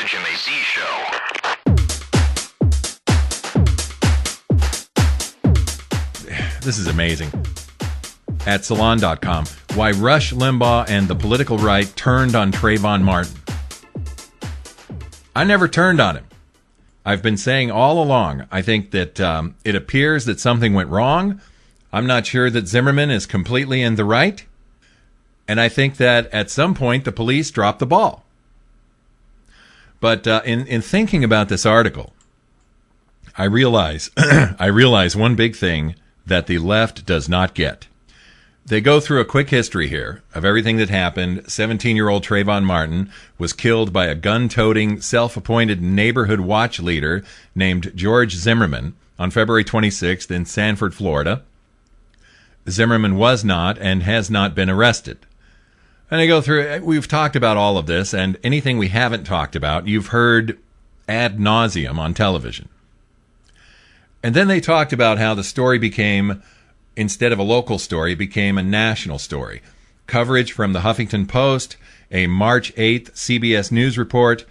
Reg and AC Show. This is amazing. At Salon.com, why Rush Limbaugh and the political right turned on Trayvon Martin. I never turned on him. I've been saying all along, I think that it appears that something went wrong. I'm not sure that Zimmerman is completely in the right. And I think that at some point the police dropped the ball. But in thinking about this article, I realize one big thing that the left does not get. They go through a quick history here of everything that happened. 17-year-old Trayvon Martin was killed by a gun-toting, self-appointed neighborhood watch leader named George Zimmerman on February 26th in Sanford, Florida. Zimmerman was not and has not been arrested. And I go through, we've talked about all of this, and anything we haven't talked about, you've heard ad nauseum on television. And then they talked about how the story became, instead of a local story, it became a national story. Coverage from the Huffington Post, a March 8th CBS News report,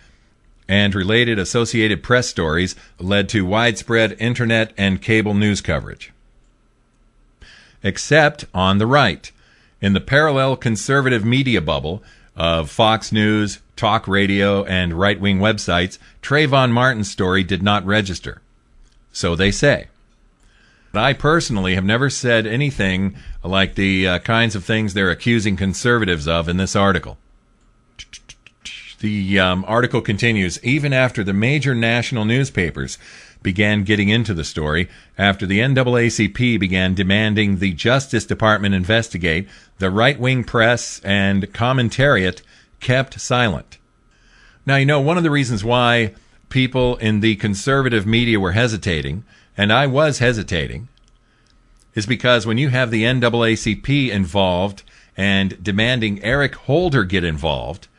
and related Associated Press stories led to widespread internet and cable news coverage. Except on the right. In the parallel conservative media bubble of Fox News, talk radio, and right-wing websites, Trayvon Martin's story did not register. So they say. I personally have never said anything like the kinds of things they're accusing conservatives of in this article. The article continues, even after the major national newspapers began getting into the story, after the NAACP began demanding the Justice Department investigate, the right-wing press and commentariat kept silent. Now, you know, one of the reasons why people in the conservative media were hesitating, and I was hesitating, is because when you have the NAACP involved and demanding Eric Holder get involved,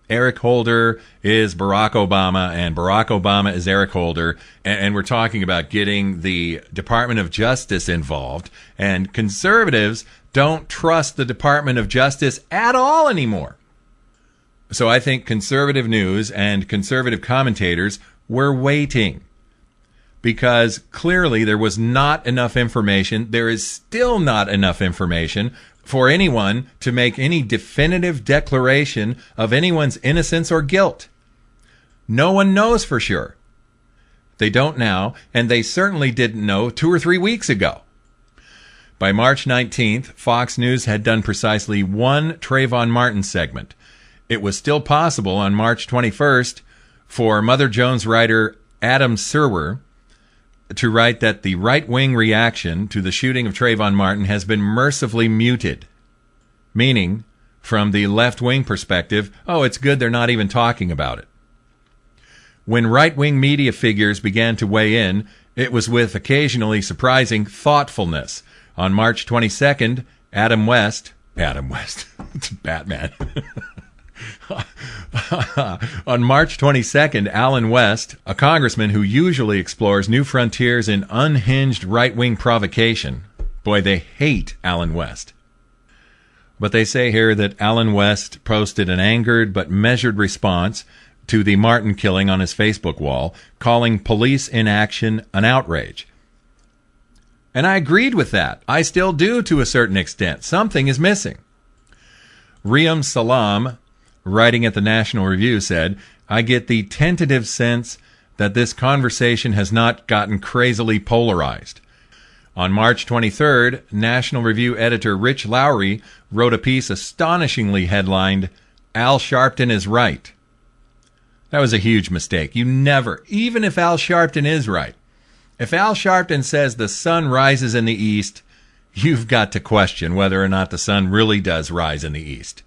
Eric Holder is Barack Obama, and Barack Obama is Eric Holder, and we're talking about getting the Department of Justice involved, and conservatives don't trust the Department of Justice at all anymore. So I think conservative news and conservative commentators were waiting because clearly there was not enough information. There is still not enough information for anyone to make any definitive declaration of anyone's innocence or guilt. No one knows for sure. They don't now, and they certainly didn't know 2 or 3 weeks ago. By March 19th, Fox News had done precisely one Trayvon Martin segment. It was still possible on March 21st for Mother Jones writer Adam Serwer to write that the right-wing reaction to the shooting of Trayvon Martin has been mercifully muted, meaning, from the left-wing perspective, oh, it's good they're not even talking about it. When right-wing media figures began to weigh in, it was with occasionally surprising thoughtfulness. On March 22nd, Adam West, it's Batman. On March 22nd, Alan West, a congressman who usually explores new frontiers in unhinged right-wing provocation. Boy, they hate Alan West. But they say here that Alan West posted an angered but measured response to the Martin killing on his Facebook wall, calling police inaction an outrage. And I agreed with that. I still do to a certain extent. Something is missing. Riyam Salam, writing at the National Review, said, I get the tentative sense that this conversation has not gotten crazily polarized. On March 23rd, National Review editor Rich Lowry wrote a piece astonishingly headlined, Al Sharpton is right. That was a huge mistake. You never, even if Al Sharpton is right, if Al Sharpton says the sun rises in the east, you've got to question whether or not the sun really does rise in the east.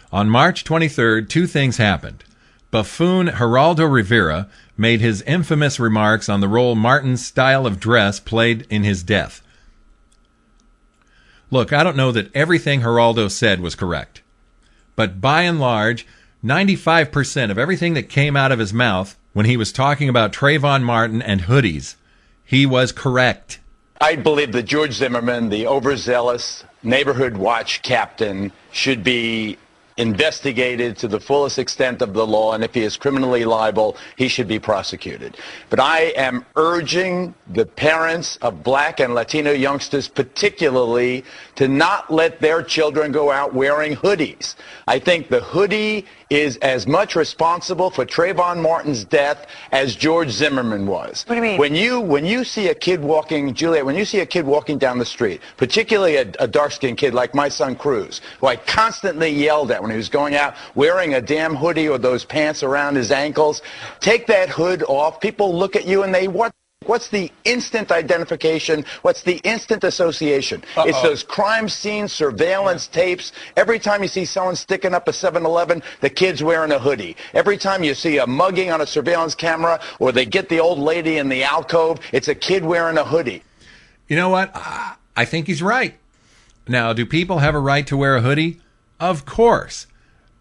On March 23rd, 2 things happened. Buffoon Geraldo Rivera made his infamous remarks on the role Martin's style of dress played in his death. Look, I don't know that everything Geraldo said was correct, but by and large, 95% of everything that came out of his mouth when he was talking about Trayvon Martin and hoodies, he was correct. I believe that George Zimmerman, the overzealous neighborhood watch captain, should be investigated to the fullest extent of the law, and if he is criminally liable, he should be prosecuted. But I am urging the parents of black and Latino youngsters particularly to not let their children go out wearing hoodies. I think the hoodie is as much responsible for Trayvon Martin's death as George Zimmerman was. What do you mean? When you see a kid walking, Juliet, when you see a kid walking down the street, particularly a dark-skinned kid like my son Cruz, who I constantly yelled at when he was going out wearing a damn hoodie or those pants around his ankles, take that hood off. People look at you and they what's the instant identification? What's the instant association? It's those crime scene surveillance tapes. Every time you see someone sticking up a 7-Eleven, the kid's wearing a hoodie. Every time you see a mugging on a surveillance camera or they get the old lady in the alcove, it's a kid wearing a hoodie. You know what? I think he's right. Now, do people have a right to wear a hoodie? Of course.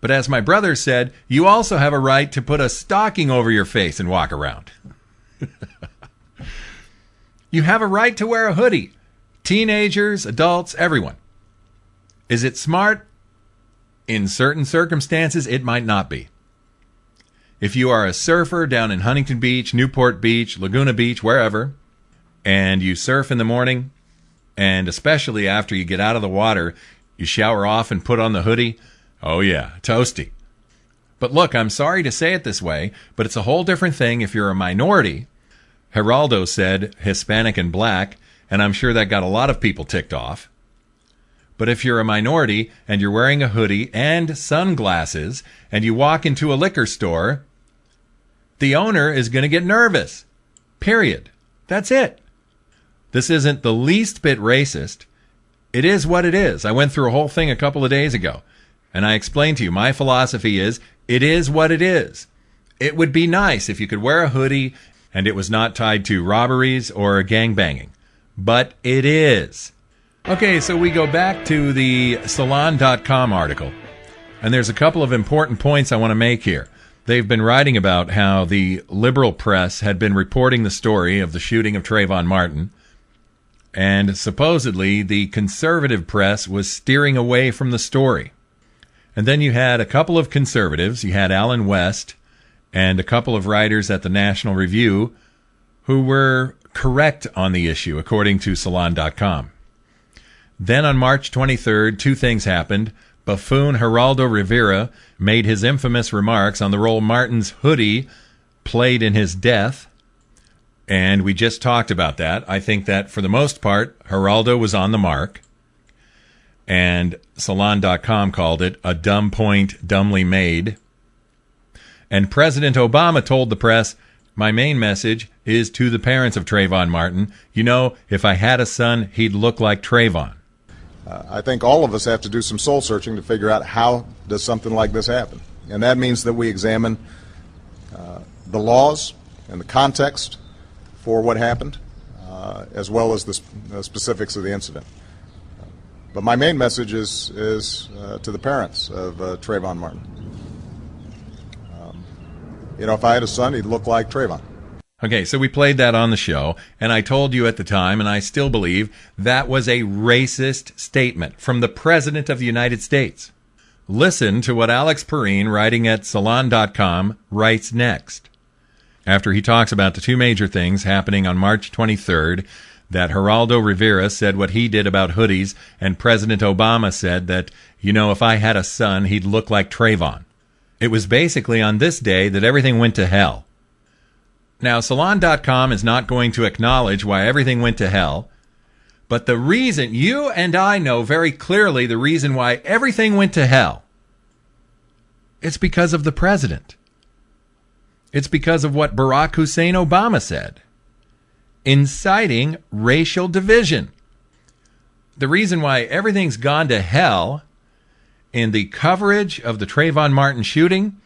But as my brother said, you also have a right to put a stocking over your face and walk around. You have a right to wear a hoodie. Teenagers, adults, everyone. Is it smart? In certain circumstances, it might not be. If you are a surfer down in Huntington Beach, Newport Beach, Laguna Beach, wherever, and you surf in the morning, and especially after you get out of the water, you shower off and put on the hoodie, oh yeah, toasty. But look, I'm sorry to say it this way, but it's a whole different thing if you're a minority. Geraldo said Hispanic and black, and I'm sure that got a lot of people ticked off. But if you're a minority and you're wearing a hoodie and sunglasses and you walk into a liquor store, the owner is going to get nervous. Period. That's it. This isn't the least bit racist. It is what it is. I went through a whole thing a couple of days ago, and I explained to you my philosophy is it is what it is. It would be nice if you could wear a hoodie and it was not tied to robberies or gangbanging. But it is. Okay, so we go back to the Salon.com article. And there's a couple of important points I want to make here. They've been writing about how the liberal press had been reporting the story of the shooting of Trayvon Martin. And supposedly the conservative press was steering away from the story. And then you had a couple of conservatives. You had Alan West and a couple of writers at the National Review who were correct on the issue, according to Salon.com. Then on March 23rd, two things happened. Buffoon Geraldo Rivera made his infamous remarks on the role Martin's hoodie played in his death. And we just talked about that. I think that for the most part, Geraldo was on the mark. And Salon.com called it a dumb point dumbly made. And President Obama told the press, my main message is to the parents of Trayvon Martin. You know, if I had a son, he'd look like Trayvon. I think all of us have to do some soul searching to figure out how does something like this happen. And that means that we examine the laws and the context for what happened, as well as the specifics of the incident. But my main message is to the parents of Trayvon Martin. You know, if I had a son, he'd look like Trayvon. Okay, so we played that on the show, and I told you at the time, and I still believe, that was a racist statement from the President of the United States. Listen to what Alex Perrine, writing at Salon.com, writes next. After he talks about the two major things happening on March 23rd, that Geraldo Rivera said what he did about hoodies, and President Obama said that, you know, if I had a son, he'd look like Trayvon. It was basically on this day that everything went to hell. Now, Salon.com is not going to acknowledge why everything went to hell, but the reason, you and I know very clearly the reason why everything went to hell. It's because of the president. It's because of what Barack Hussein Obama said, inciting racial division. The reason why everything's gone to hell in the coverage of the Trayvon Martin shooting,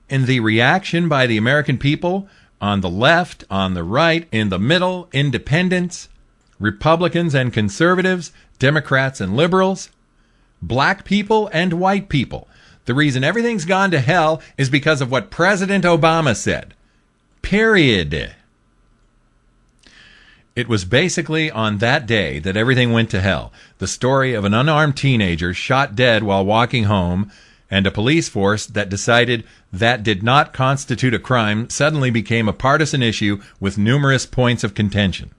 in the reaction by the American people on the left, on the right, in the middle, independents, Republicans and conservatives, Democrats and liberals, black people and white people. The reason everything's gone to hell is because of what President Obama said. Period. It was basically on that day that everything went to hell. The story of an unarmed teenager shot dead while walking home and a police force that decided that did not constitute a crime suddenly became a partisan issue with numerous points of contention.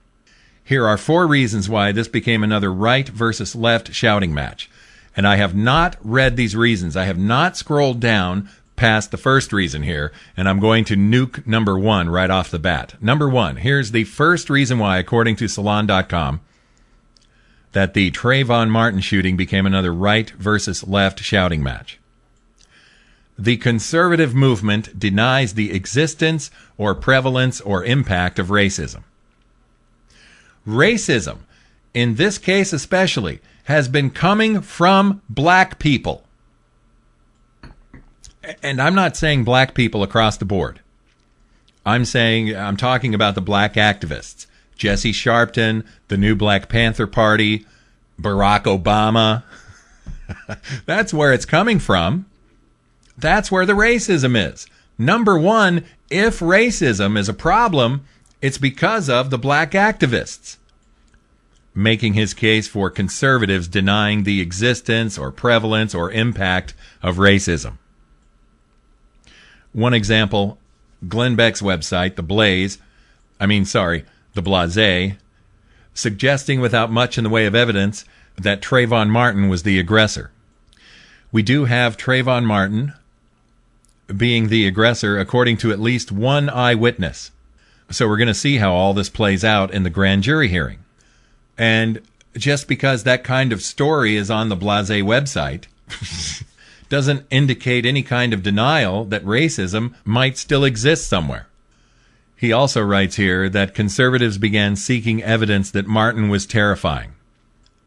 Here are 4 reasons why this became another right versus left shouting match. And I have not read these reasons. I have not scrolled down past the first reason here, and I'm going to nuke number 1 right off the bat. Number 1, here's the first reason why, according to Salon.com, that the Trayvon Martin shooting became another right versus left shouting match. The conservative movement denies the existence or prevalence or impact of racism. Racism, in this case especially, has been coming from black people. And I'm not saying black people across the board. I'm talking about the black activists. Jesse Sharpton, the new Black Panther Party, Barack Obama. That's where it's coming from. That's where the racism is. Number 1, if racism is a problem, it's because of the black activists. Making his case for conservatives denying the existence or prevalence or impact of racism. One example, Glenn Beck's website, The Blase, suggesting without much in the way of evidence that Trayvon Martin was the aggressor. We do have Trayvon Martin being the aggressor according to at least one eyewitness. So we're going to see how all this plays out in the grand jury hearing. And just because that kind of story is on the Blase website doesn't indicate any kind of denial that racism might still exist somewhere. He also writes here that conservatives began seeking evidence that Martin was terrifying.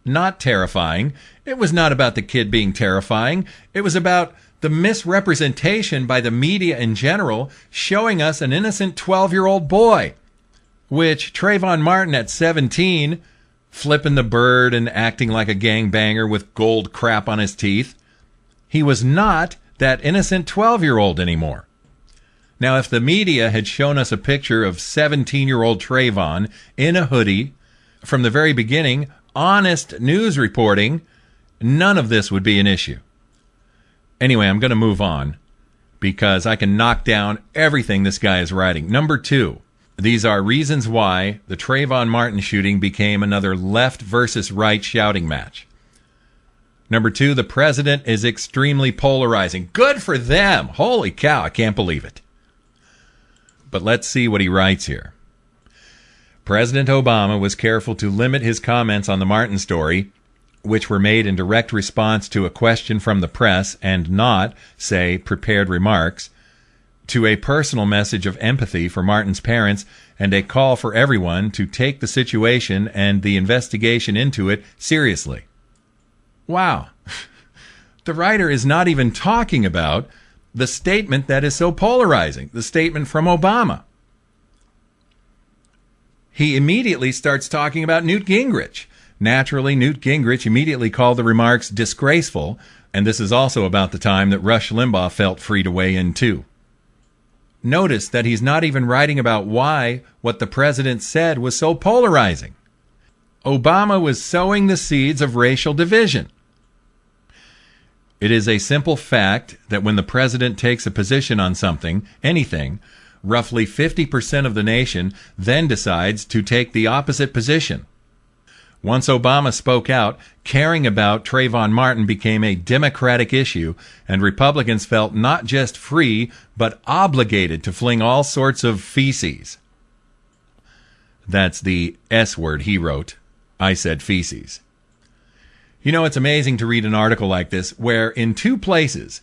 Not terrifying. It was not about the kid being terrifying. It was about the misrepresentation by the media in general showing us an innocent 12-year-old boy, which Trayvon Martin at 17, flipping the bird and acting like a gangbanger with gold crap on his teeth, he was not that innocent 12-year-old anymore. Now, if the media had shown us a picture of 17-year-old Trayvon in a hoodie from the very beginning, honest news reporting, none of this would be an issue. Anyway, I'm going to move on because I can knock down everything this guy is writing. Number 2, these are reasons why the Trayvon Martin shooting became another left versus right shouting match. Number 2, the president is extremely polarizing. Good for them. Holy cow, I can't believe it. But let's see what he writes here. President Obama was careful to limit his comments on the Martin story, which were made in direct response to a question from the press and not, say, prepared remarks, to a personal message of empathy for Martin's parents and a call for everyone to take the situation and the investigation into it seriously. Wow. The writer is not even talking about the statement that is so polarizing, the statement from Obama. He immediately starts talking about Newt Gingrich. Naturally, Newt Gingrich immediately called the remarks disgraceful, and this is also about the time that Rush Limbaugh felt free to weigh in too. Notice that he's not even writing about why what the president said was so polarizing. Obama was sowing the seeds of racial division. It is a simple fact that when the president takes a position on something, anything, roughly 50% of the nation then decides to take the opposite position. Once Obama spoke out, caring about Trayvon Martin became a Democratic issue, and Republicans felt not just free, but obligated to fling all sorts of feces. That's the S word he wrote. I said feces. You know, it's amazing to read an article like this where in 2 places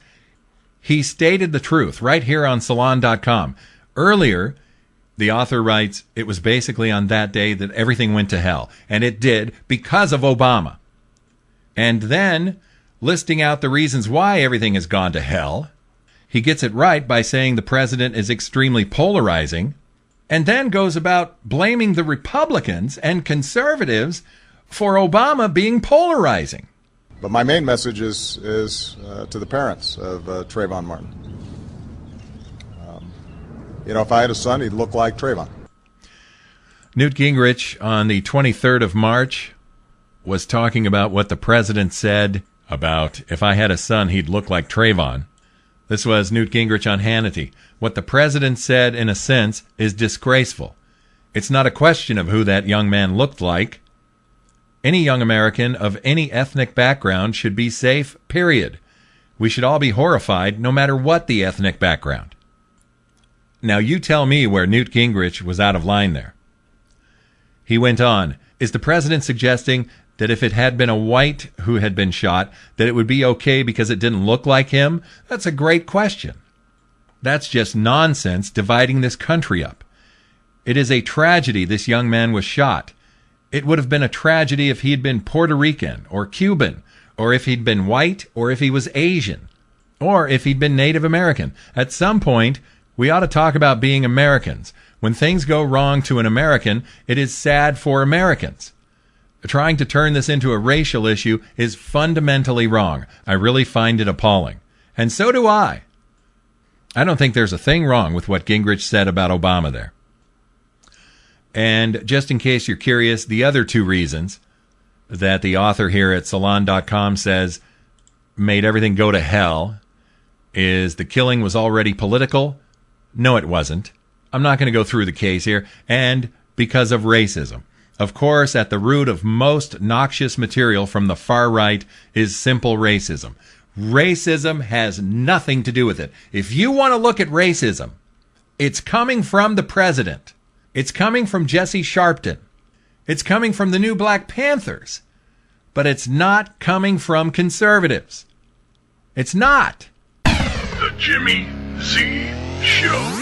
he stated the truth right here on Salon.com. Earlier, the author writes, it was basically on that day that everything went to hell. And it did because of Obama. And then, listing out the reasons why everything has gone to hell, he gets it right by saying the president is extremely polarizing, and then goes about blaming the Republicans and conservatives for Obama being polarizing. But my main message is to the parents of Trayvon Martin. If I had a son, he'd look like Trayvon. Newt Gingrich on the 23rd of March was talking about what the president said about if I had a son, he'd look like Trayvon. This was Newt Gingrich on Hannity. What the president said, in a sense, is disgraceful. It's not a question of who that young man looked like. Any young American of any ethnic background should be safe, period. We should all be horrified, no matter what the ethnic background. Now you tell me where Newt Gingrich was out of line there. He went on, is the president suggesting that if it had been a white who had been shot, that it would be okay because it didn't look like him? That's a great question. That's just nonsense dividing this country up. It is a tragedy this young man was shot. It would have been a tragedy if he'd been Puerto Rican or Cuban, or if he'd been white, or if he was Asian, or if he'd been Native American. At some point, we ought to talk about being Americans. When things go wrong to an American, it is sad for Americans. Trying to turn this into a racial issue is fundamentally wrong. I really find it appalling. And so do I. I don't think there's a thing wrong with what Gingrich said about Obama there. And just in case you're curious, the other two reasons that the author here at Salon.com says made everything go to hell is the killing was already political. No, it wasn't. I'm not going to go through the case here. And because of racism. Of course, at the root of most noxious material from the far right is simple racism. Racism has nothing to do with it. If you want to look at racism, it's coming from the president. It's coming from Jesse Sharpton. It's coming from the new Black Panthers. But it's not coming from conservatives. It's not. The Jimmy Z Show.